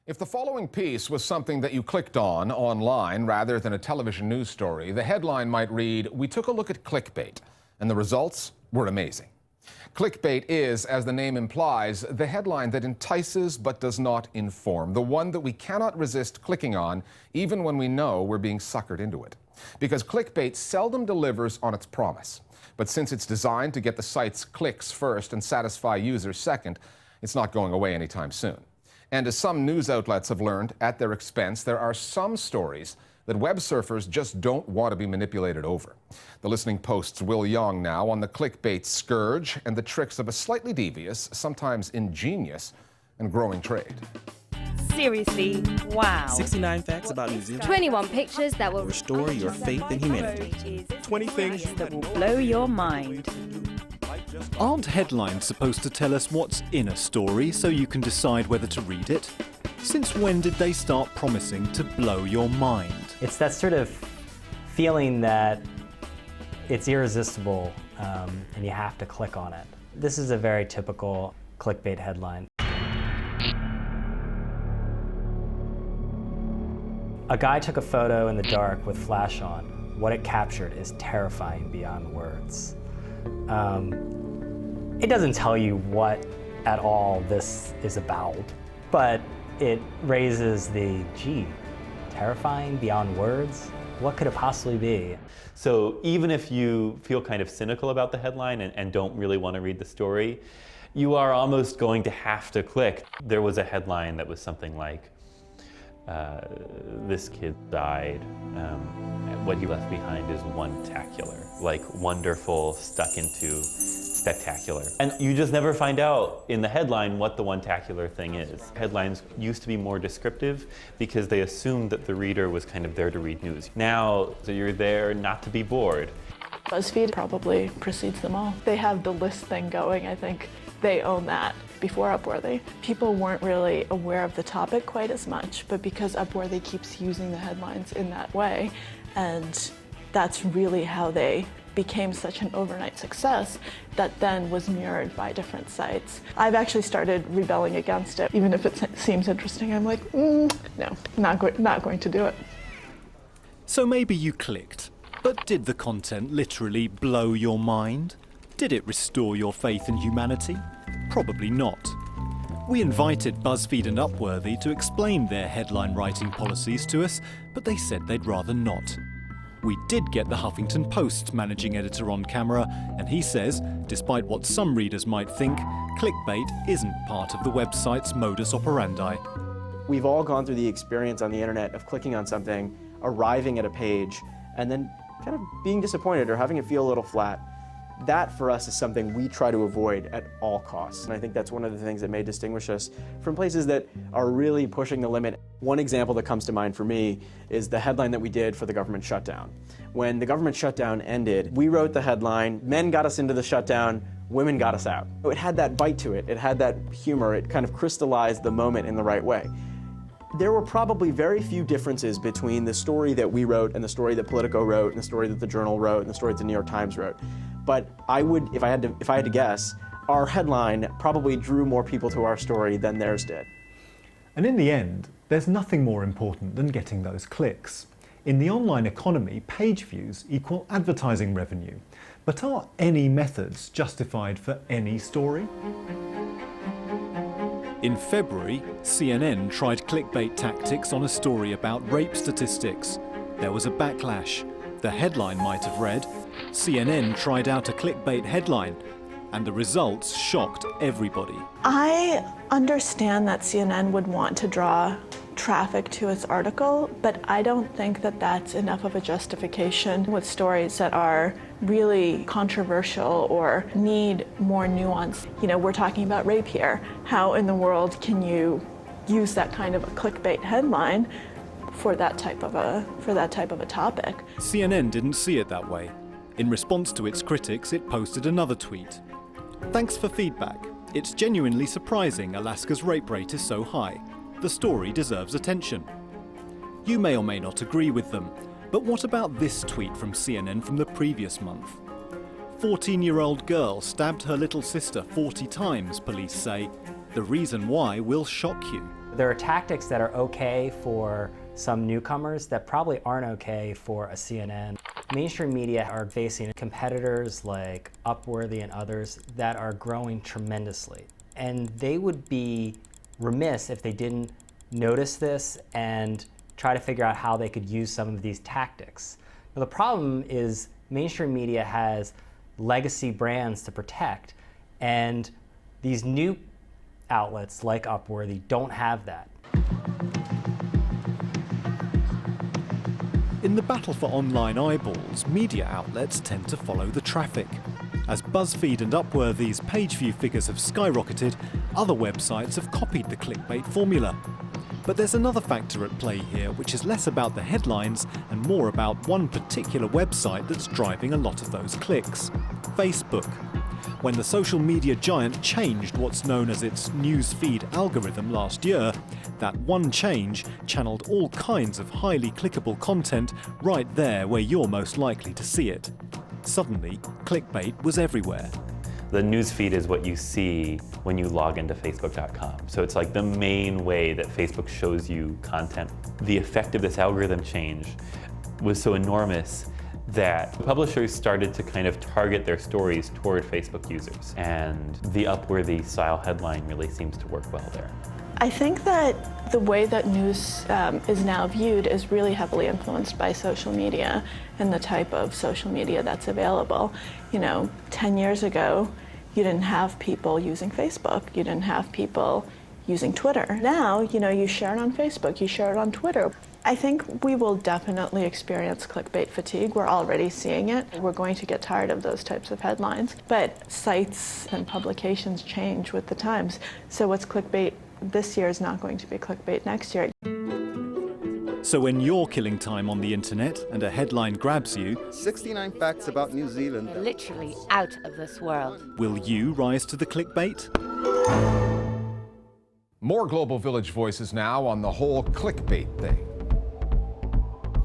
If the following piece was something that you clicked on online rather than a television news story, the headline might read, "We took a look at clickbait, and the results were amazing." Clickbait is, as the name implies, the headline that entices but does not inform, the one that we cannot resist clicking on even when we know we're being suckered into it. Because clickbait seldom delivers on its promise. But since it's designed to get the site's clicks first and satisfy users second, it's not going away anytime soon. And as some news outlets have learned at their expense, there are some stories that web surfers just don't want to be manipulated over. The Listening Post's Will Young now on the clickbait scourge and the tricks of a slightly devious, sometimes ingenious, and growing trade. Seriously, wow. 69 facts about New Zealand. 21 pictures that will Restore your faith in humanity. 20 things that will blow your mind. Aren't headlines supposed to tell us what's in a story so you can decide whether to read it? Since when did they start promising to blow your mind? It's that sort of feeling that it's irresistible and you have to click on it. This is a very typical clickbait headline. A guy took a photo in the dark with flash on. What it captured is terrifying beyond words. It doesn't tell you what at all this is about, but it raises the, gee, terrifying beyond words? What could it possibly be? So even if you feel kind of cynical about the headline and don't really want to read the story, you are almost going to have to click. There was a headline that was something like, this kid died. What he left behind is one-tacular, like wonderful stuck into spectacular. And you just never find out in the headline what the one-tacular thing is. Headlines used to be more descriptive because they assumed that the reader was kind of there to read news. Now, so you're there not to be bored. BuzzFeed probably precedes them all. They have the list thing going. I think they own that before Upworthy. People weren't really aware of the topic quite as much, but because Upworthy keeps using the headlines in that way, and that's really how they became such an overnight success that then was mirrored by different sites. I've actually started rebelling against it. Even if it seems interesting, I'm like, no, not going to do it. So maybe you clicked, but did the content literally blow your mind? Did it restore your faith in humanity? Probably not. We invited BuzzFeed and Upworthy to explain their headline writing policies to us, but they said they'd rather not. We did get the Huffington Post's managing editor on camera, and he says, despite what some readers might think, clickbait isn't part of the website's modus operandi. We've all gone through the experience on the internet of clicking on something, arriving at a page, and then kind of being disappointed or having it feel a little flat. That, for us, is something we try to avoid at all costs. And I think that's one of the things that may distinguish us from places that are really pushing the limit. One example that comes to mind for me is the headline that we did for the government shutdown. When the government shutdown ended, we wrote the headline, "Men got us into the shutdown, women got us out." It had that bite to it. It had that humor. It kind of crystallized the moment in the right way. There were probably very few differences between the story that we wrote and the story that Politico wrote and the story that the Journal wrote and the story that the New York Times wrote. But I would, if I had to guess, our headline probably drew more people to our story than theirs did. And in the end, there's nothing more important than getting those clicks. In the online economy, page views equal advertising revenue. But are any methods justified for any story? In February, CNN tried clickbait tactics on a story about rape statistics. There was a backlash. The headline might have read, "CNN tried out a clickbait headline," and the results shocked everybody. I understand that CNN would want to draw traffic to its article, but I don't think that that's enough of a justification with stories that are really controversial or need more nuance. You know, we're talking about rape here. How in the world can you use that kind of a clickbait headline for that type of a topic? CNN didn't see it that way. In response to its critics, it posted another tweet. "Thanks for feedback. It's genuinely surprising Alaska's rape rate is so high. The story deserves attention." You may or may not agree with them, but what about this tweet from CNN from the previous month? 14-year-old girl stabbed her little sister 40 times, police say. The reason why will shock you. There are tactics that are okay for some newcomers that probably aren't okay for a CNN. Mainstream media are facing competitors like Upworthy and others that are growing tremendously. And they would be remiss if they didn't notice this and try to figure out how they could use some of these tactics. Now, the problem is mainstream media has legacy brands to protect, and these new outlets like Upworthy don't have that. In the battle for online eyeballs, media outlets tend to follow the traffic. As BuzzFeed and Upworthy's page view figures have skyrocketed, other websites have copied the clickbait formula. But there's another factor at play here, which is less about the headlines and more about one particular website that's driving a lot of those clicks: Facebook. When the social media giant changed what's known as its newsfeed algorithm last year, that one change channeled all kinds of highly clickable content right there where you're most likely to see it. Suddenly, clickbait was everywhere. The newsfeed is what you see when you log into Facebook.com. So it's like the main way that Facebook shows you content. The effect of this algorithm change was so enormous that publishers started to kind of target their stories toward Facebook users. And the Upworthy style headline really seems to work well there. I think that the way that news is now viewed is really heavily influenced by social media and the type of social media that's available. 10 years ago, you didn't have people using Facebook. You didn't have people using Twitter. Now, you share it on Facebook, you share it on Twitter. I think we will definitely experience clickbait fatigue. We're already seeing it. We're going to get tired of those types of headlines. But sites and publications change with the times. So what's clickbait this year is not going to be clickbait next year. So when you're killing time on the internet and a headline grabs you, 69 facts about New Zealand. Literally out of this world. will you rise to the clickbait? More Global Village voices now on the whole clickbait thing.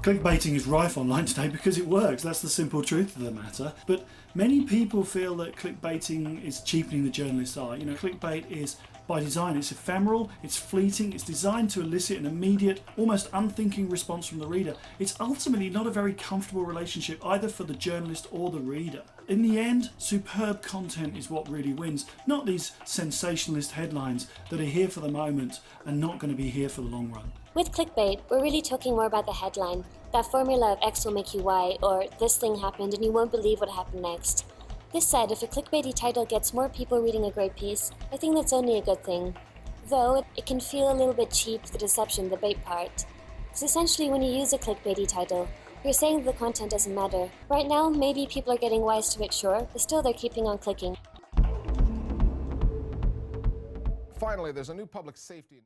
Clickbaiting is rife online today because it works. That's the simple truth of the matter. But many people feel that clickbaiting is cheapening the journalist's art. Clickbait is by design, it's ephemeral, it's fleeting, it's designed to elicit an immediate, almost unthinking response from the reader. It's ultimately not a very comfortable relationship either for the journalist or the reader. In the end, superb content is what really wins, not these sensationalist headlines that are here for the moment and not going to be here for the long run. With clickbait, we're really talking more about the headline. That formula of X will make you Y, or this thing happened and you won't believe what happened next. This said, if a clickbaity title gets more people reading a great piece, I think that's only a good thing. Though, it can feel a little bit cheap, the deception, the bait part. Because essentially when you use a clickbaity title, you're saying that the content doesn't matter. Right now, maybe people are getting wise to it, sure, but still they're keeping on clicking. Finally, there's a new public safety...